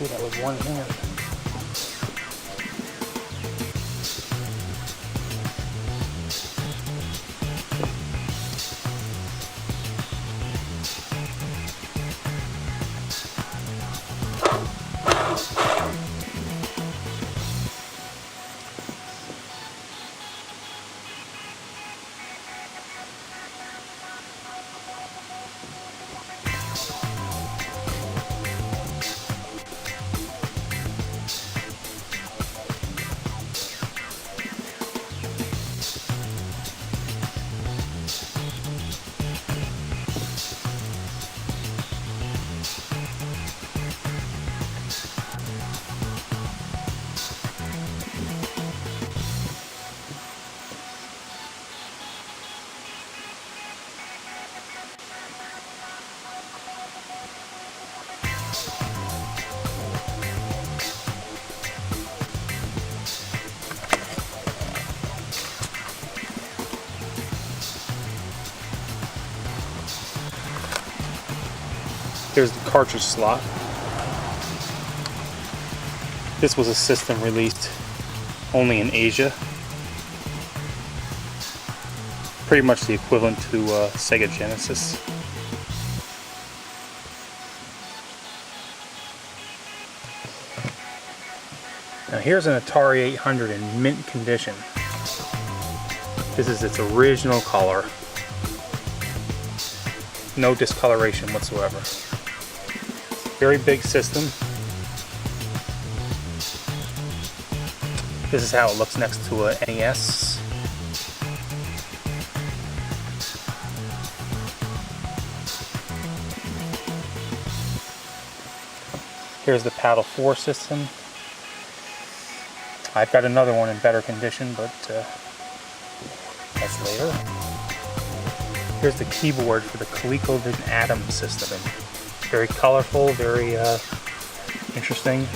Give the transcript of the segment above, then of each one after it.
do that with one hand. Here's the cartridge slot. This was a system released only in Asia. Pretty much the equivalent to Sega Genesis. Now here's an Atari 800 in mint condition. This is its original color. No discoloration whatsoever. Very big system. This is how it looks next to a NES. Here's the Paddle 4 system. I've got another one in better condition, but that's later. Here's the keyboard for the Colecovision Adam system. Very colorful, very interesting.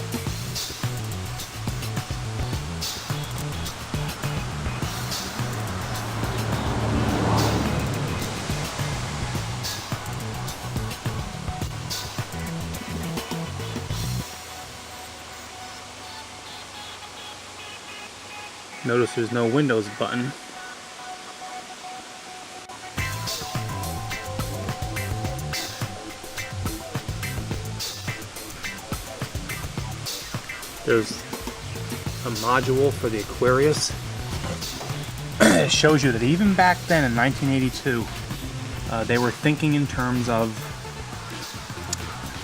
Notice there's no Windows button. There's a module for the Aquarius. It shows you that even back then in 1982, they were thinking in terms of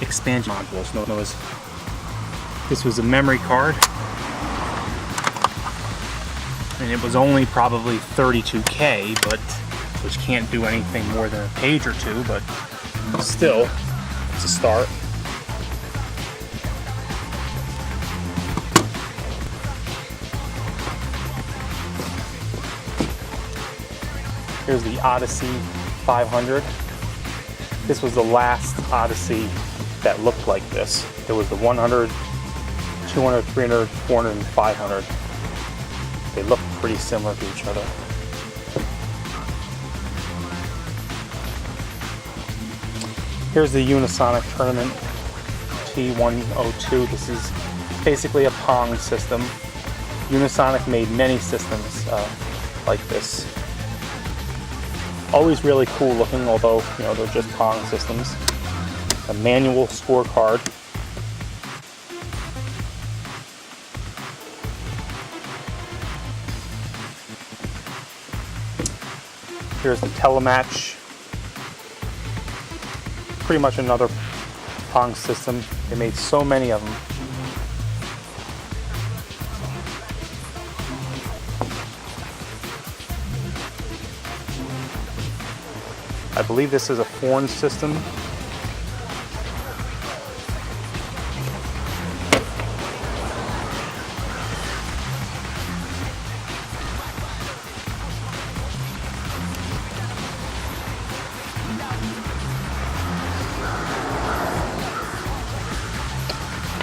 expansion modules. Notice this was a memory card, and it was only probably 32K, but which can't do anything more than a page or two, but still, it's a start. Here's the Odyssey 500. This was the last Odyssey that looked like this. There was the 100, 200, 300, 400, and 500. They look pretty similar to each other. Here's the Unisonic Tournament T102. This is basically a Pong system. Unisonic made many systems like this. Always really cool looking, although they're just Pong systems. A manual scorecard. Here's the Telematch. Pretty much another Pong system. They made so many of them. I believe this is a foreign system.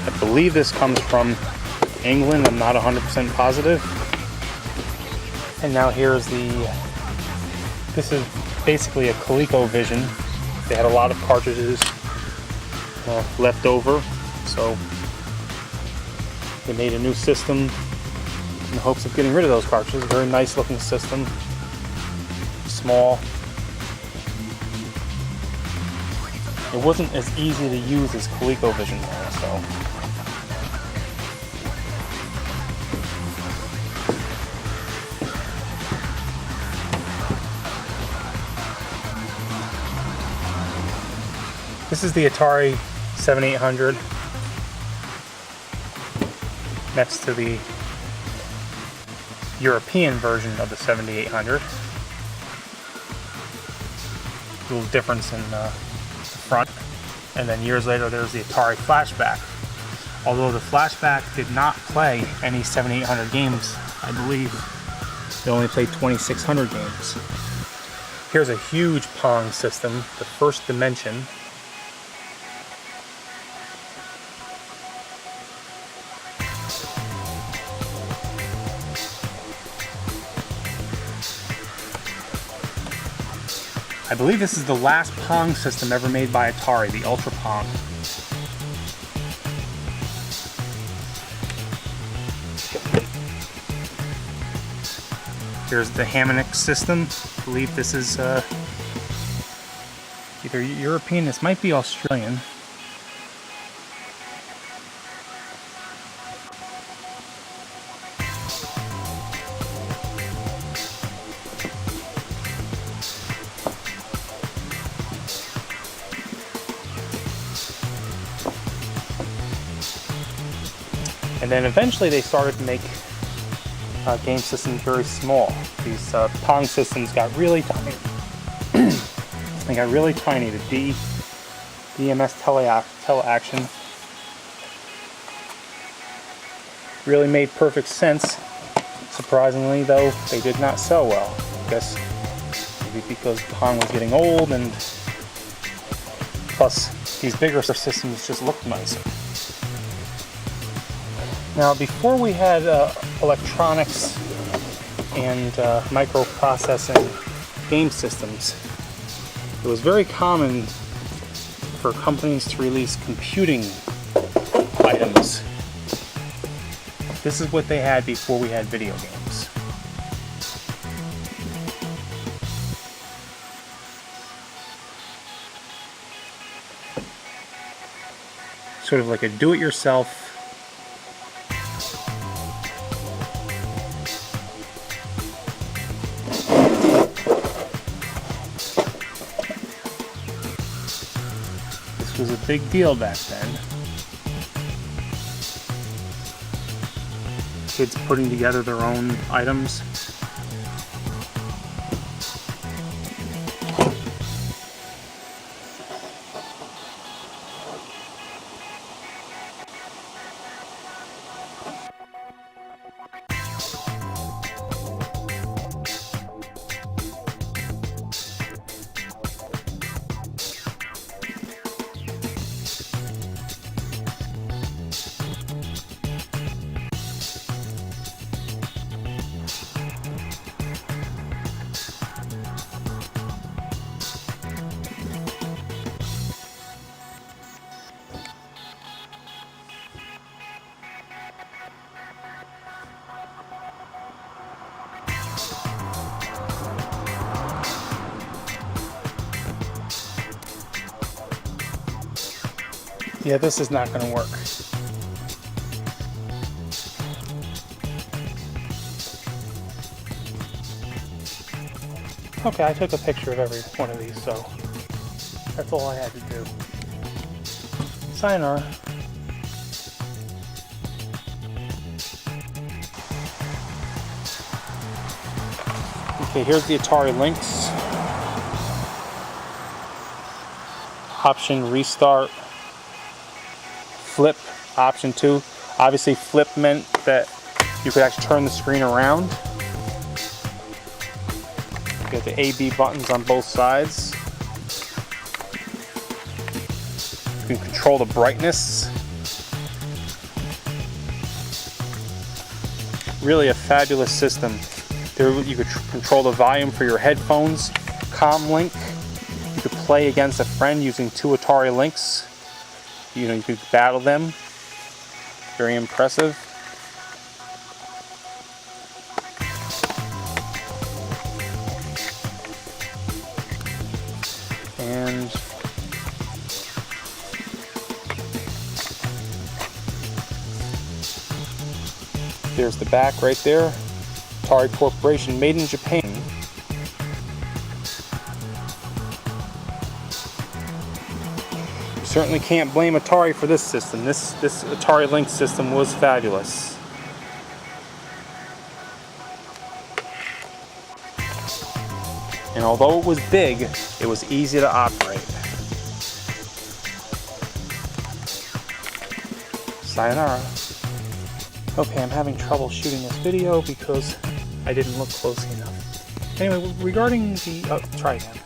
I believe this comes from England. I'm not 100% positive. And now here's this is basically a ColecoVision. They had a lot of cartridges left over, so They made a new system in the hopes of getting rid of those cartridges. Very nice looking system. Small. It wasn't as easy to use as Colecovision though, so. This is the Atari 7800 next to the European version of the 7800. Little difference in the front. And then years later there's the Atari Flashback. Although the Flashback did not play any 7800 games, I believe. They only played 2600 games. Here's a huge Pong system, the first dimension. I believe this is the last Pong system ever made by Atari, the Ultra Pong. Here's the Hamonic system. I believe this is either European, this might be Australian. And then eventually they started to make game systems very small. These Pong systems got really tiny. They got really tiny. The DMS Teleaction really made perfect sense. Surprisingly though, they did not sell well. I guess maybe because Pong was getting old, and plus these bigger systems just looked nicer. Now, before we had electronics and microprocessing game systems, it was very common for companies to release computing items. This is what they had before we had video games. Sort of like a do-it-yourself was a big deal back then. Kids putting together their own items. Yeah, this is not going to work. Okay, I took a picture of every one of these, so that's all I had to do. Sayonara. Okay, here's the Atari Lynx. Option restart. Flip, option 2. Obviously flip meant that you could actually turn the screen around. You got the A, B buttons on both sides. You can control the brightness. Really a fabulous system. There you could control the volume for your headphones, comlink. You could play against a friend using 2 Atari Lynx. You know, you could battle them. Very impressive. There's the back right there. Atari Corporation, made in Japan. You certainly can't blame Atari for this system. This Atari Lynx system was fabulous. And although it was big, it was easy to operate. Sayonara. Okay, I'm having trouble shooting this video because I didn't look closely enough. Anyway, regarding the... oh, try again.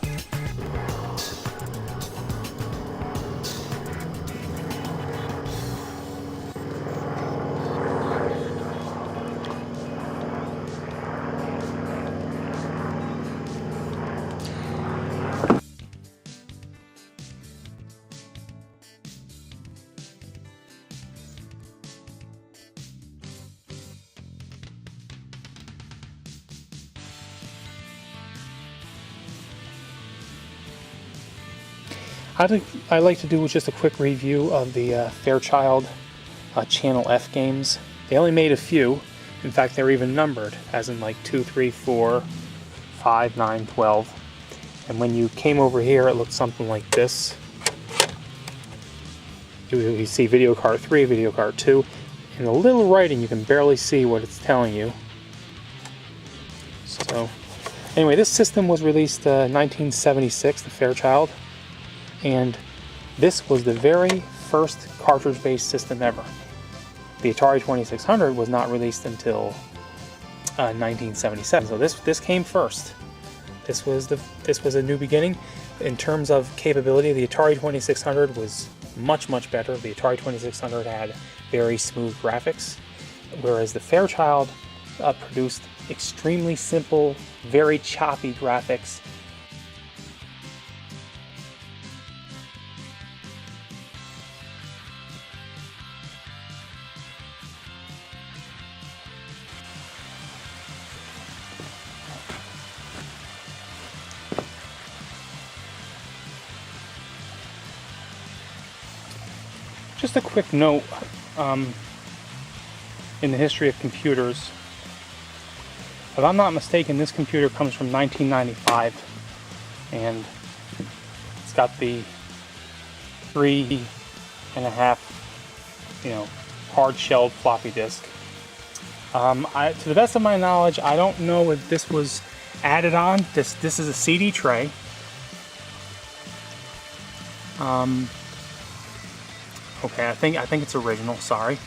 I'd like to do just a quick review of the Fairchild Channel F games. They only made a few. In fact, they're even numbered, as in like 2, 3, 4, 5, 9, 12. And when you came over here, it looked something like this. You see video card 3, video card 2. In the little writing, you can barely see what it's telling you. So, anyway, this system was released in 1976, the Fairchild. And this was the very first cartridge-based system ever. The Atari 2600 was not released until 1977, so this came first. This was a new beginning. In terms of capability, the Atari 2600 was much better. The Atari 2600 had very smooth graphics, whereas the Fairchild produced extremely simple, very choppy graphics. Just a quick note in the history of computers. If I'm not mistaken, this computer comes from 1995, and it's got the 3.5, hard-shelled floppy disk. To the best of my knowledge, I don't know if this was added on. This is a CD tray. Okay, I think it's original, sorry.